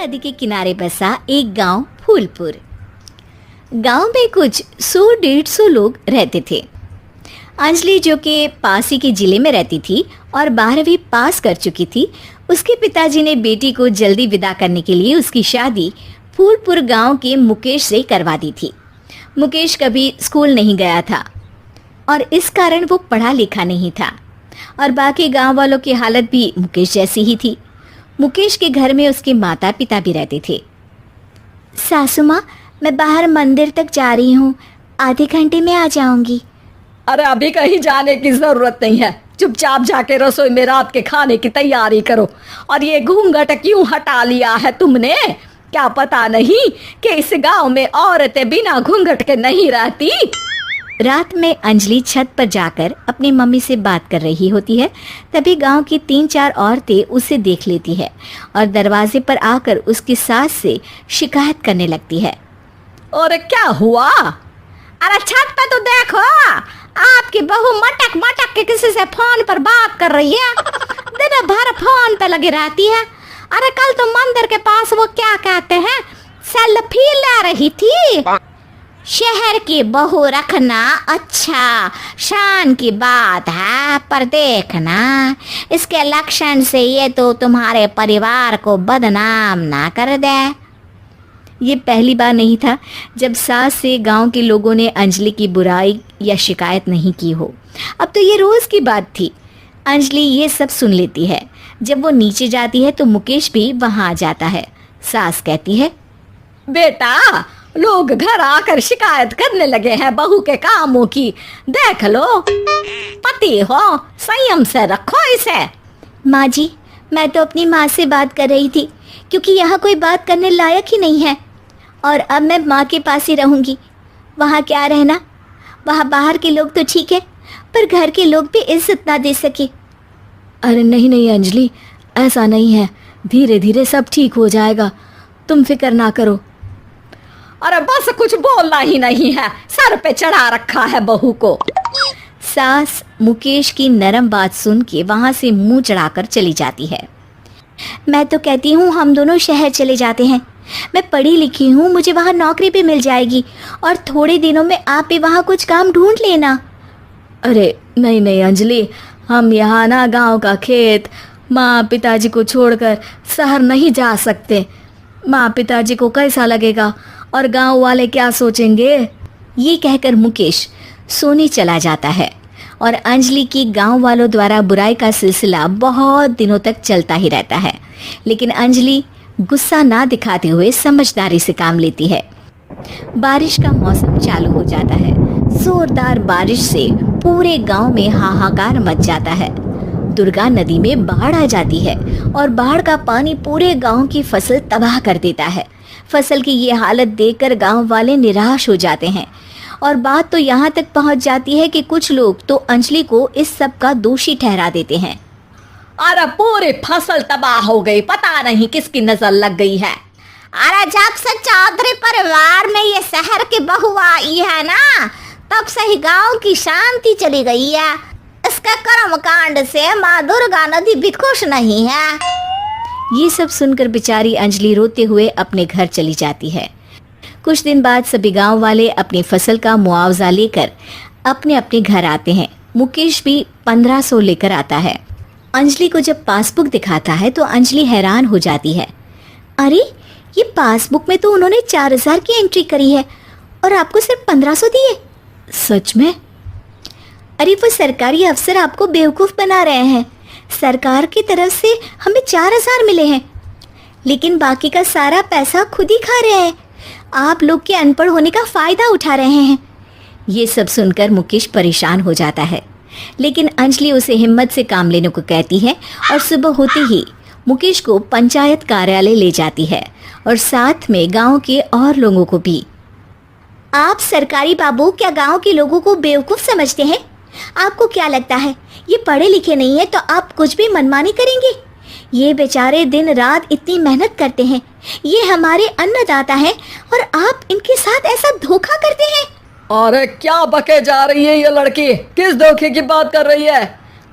नदी के किनारे बसा एक गांव फूलपुर। गांव में कुछ 100-150 लोग रहते थे। अंजलि, जो कि पास ही के जिले में रहती थी और 12वीं पास कर चुकी थी, उसके पिताजी ने बेटी को जल्दी विदा करने के लिए उसकी शादी फूलपुर गांव के मुकेश से करवा दी थी। मुकेश कभी स्कूल नहीं गया था और इस कारण वो पढ़ा लिखा नहीं था और बाकी गांव वालों की हालत भी मुकेश जैसी ही थी। मुकेश के घर में उसके माता पिता भी रहते थे। सासू माँ, मैं बाहर मंदिर तक जा रही हूँ, आधे घंटे में आ जाऊंगी। अरे अभी कहीं जाने की जरूरत नहीं है, चुपचाप जाके रसोई में रात के खाने की तैयारी करो। और ये घूंघट क्यों हटा लिया है तुमने? क्या पता नहीं कि इस गांव में औरतें बिना घूंघट के नहीं रहती? रात में अंजलि छत पर जाकर अपनी मम्मी से बात कर रही होती है। तभी गांव की 3-4 औरतें उसे देख लेती है और दरवाजे पर आकर उसकी सास से शिकायत करने लगती है। और क्या हुआ? अरे छत पे तो देखो, आपकी बहू मटक मटक के किसी से फोन पर बात कर रही है, दिन भर फोन पे लगी रहती है। अरे कल तो मंदिर के पास वो क्या कहते हैं, सेल्फी ले रही थी। शहर की बहू रखना अच्छा शान की बात है, पर देखना इसके लक्षण से ये तो तुम्हारे परिवार को बदनाम ना कर दे। ये पहली बार नहीं था जब सास से गांव के लोगों ने अंजलि की बुराई या शिकायत नहीं की हो। अब तो ये रोज़ की बात थी। अंजलि ये सब सुन लेती है। जब वो नीचे जाती है तो मुकेश भी वहाँ आ जाता है। सास कहती है, बेटा, लोग घर आकर शिकायत करने लगे हैं बहू के कामों की, देख लो। पति हो, संयम से रखो इसे। माँ जी, मैं तो अपनी माँ से बात कर रही थी, क्योंकि यहाँ कोई बात करने लायक ही नहीं है और अब मैं माँ के पास ही रहूँगी। वहाँ क्या रहना, वहाँ बाहर के लोग तो ठीक है, पर घर के लोग भी इज्जत ना दे सके। अरे नहीं नहीं अंजलि, ऐसा नहीं है, धीरे धीरे सब ठीक हो जाएगा, तुम फिक्र ना करो। अरे बस कुछ बोलना ही नहीं है, सर पे चढ़ा रखा है बहू को। सास मुकेश की नरम बात सुन के वहाँ से मुंह चढ़ाकर चली जाती है। मैं तो कहती हूँ हम दोनों शहर चले जाते हैं। मैं पढ़ी लिखी हूँ, मुझे वहाँ नौकरी भी मिल जाएगी और थोड़े दिनों में आप भी वहाँ कुछ काम ढूंढ लेना। अरे नहीं नहीं अंजलि, हम यहाँ ना गांव का खेत, माँ पिताजी को छोड़कर शहर नहीं जा सकते। माँ पिताजी को कैसा लगेगा और गांव वाले क्या सोचेंगे? ये कहकर मुकेश सोने चला जाता है और अंजलि की गांव वालों द्वारा बुराई का सिलसिला बहुत दिनों तक चलता ही रहता है। लेकिन अंजलि गुस्सा ना दिखाते हुए समझदारी से काम लेती है। बारिश का मौसम चालू हो जाता है। जोरदार बारिश से पूरे गांव में हाहाकार मच जाता है। दुर्गा नदी में बाढ़ आ जाती है और बाढ़ का पानी पूरे गांव की फसल तबाह कर देता है। फसल की ये हालत देखकर गांव वाले निराश हो जाते हैं और बात तो यहाँ तक पहुँच जाती है कि कुछ लोग तो अंजलि को इस सब का दोषी ठहरा देते हैं। अरे पूरी फसल तबाह हो गई, पता नहीं किसकी नजर लग गई है। अरे जब से चौधरी परिवार में ये शहर की बहू आई है ना, तब से ही गांव की शांति चली गई है। इसके कर्म कांड से माँ दुर्गा नदी भी खुश नहीं है। ये सब सुनकर बेचारी अंजलि रोते हुए अपने घर चली जाती है। कुछ दिन बाद सभी गांव वाले अपनी फसल का मुआवजा लेकर अपने अपने घर आते हैं। मुकेश भी 1500 लेकर आता है। अंजलि को जब पासबुक दिखाता है तो अंजलि हैरान हो जाती है। अरे, ये पासबुक में तो उन्होंने 4000 की एंट्री करी है और आपको सिर्फ 1500 दिए। सच में? अरे वो सरकारी अफसर आपको बेवकूफ़ बना रहे हैं। सरकार की तरफ से हमें 4000 मिले हैं, लेकिन बाकी का सारा पैसा खुद ही खा रहे हैं। आप लोग के अनपढ़ होने का फ़ायदा उठा रहे हैं। ये सब सुनकर मुकेश परेशान हो जाता है, लेकिन अंजलि उसे हिम्मत से काम लेने को कहती है और सुबह होते ही मुकेश को पंचायत कार्यालय ले जाती है और साथ में गांव के और लोगों को भी। आप सरकारी बाबू क्या गांव के लोगों को बेवकूफ़ समझते हैं? आपको क्या लगता है ये पढ़े लिखे नहीं है तो आप कुछ भी मनमानी करेंगे? ये बेचारे दिन रात इतनी मेहनत करते हैं, ये हमारे अन्नदाता हैं और आप इनके साथ ऐसा धोखा करते हैं। अरे क्या बके जा रही है ये लड़की, किस धोखे की बात कर रही है?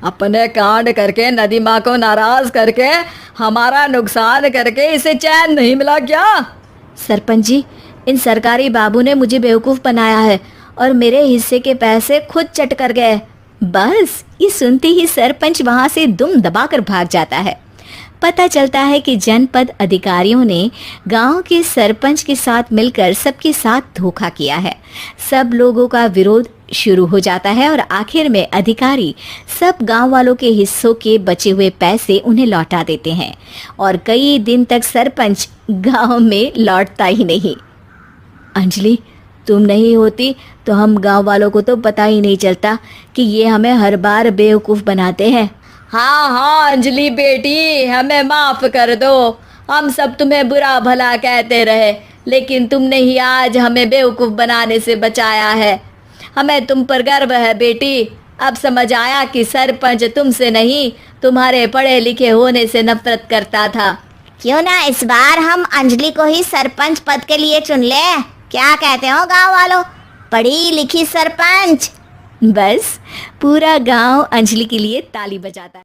अपने कांड करके नदी माँ को नाराज करके हमारा नुकसान करके इसे चैन नहीं मिला क्या? सरपंच जी, इन सरकारी बाबू ने मुझे बेवकूफ़ बनाया है और मेरे हिस्से के पैसे खुद चट कर गए। बस ये सुनते ही सरपंच वहां से दुम दबाकर भाग जाता है। पता चलता है कि जनपद अधिकारियों ने गांव के सरपंच के साथ मिलकर सबके साथ धोखा किया है। सब लोगों का विरोध शुरू हो जाता है और आखिर में अधिकारी सब गांव वालों के हिस्सों के बचे हुए पैसे उन्हें लौटा देते हैं और कई दिन तक सरपंच गांव में लौटता ही नहीं। अंजलि, तुम नहीं होती तो हम गांव वालों को तो पता ही नहीं चलता कि ये हमें हर बार बेवकूफ़ बनाते हैं। हाँ अंजलि बेटी, हमें माफ कर दो। हम सब तुम्हें बुरा भला कहते रहे, लेकिन तुमने ही आज हमें बेवकूफ़ बनाने से बचाया है। हमें तुम पर गर्व है बेटी। अब समझ आया कि सरपंच तुमसे नहीं, तुम्हारे पढ़े लिखे होने से नफरत करता था। क्यों ना इस बार हम अंजलि को ही सरपंच पद के लिए चुन ले? क्या कहते हो गांव वालों? पढ़ी लिखी सरपंच। बस पूरा गांव अंजलि के लिए ताली बजाता है।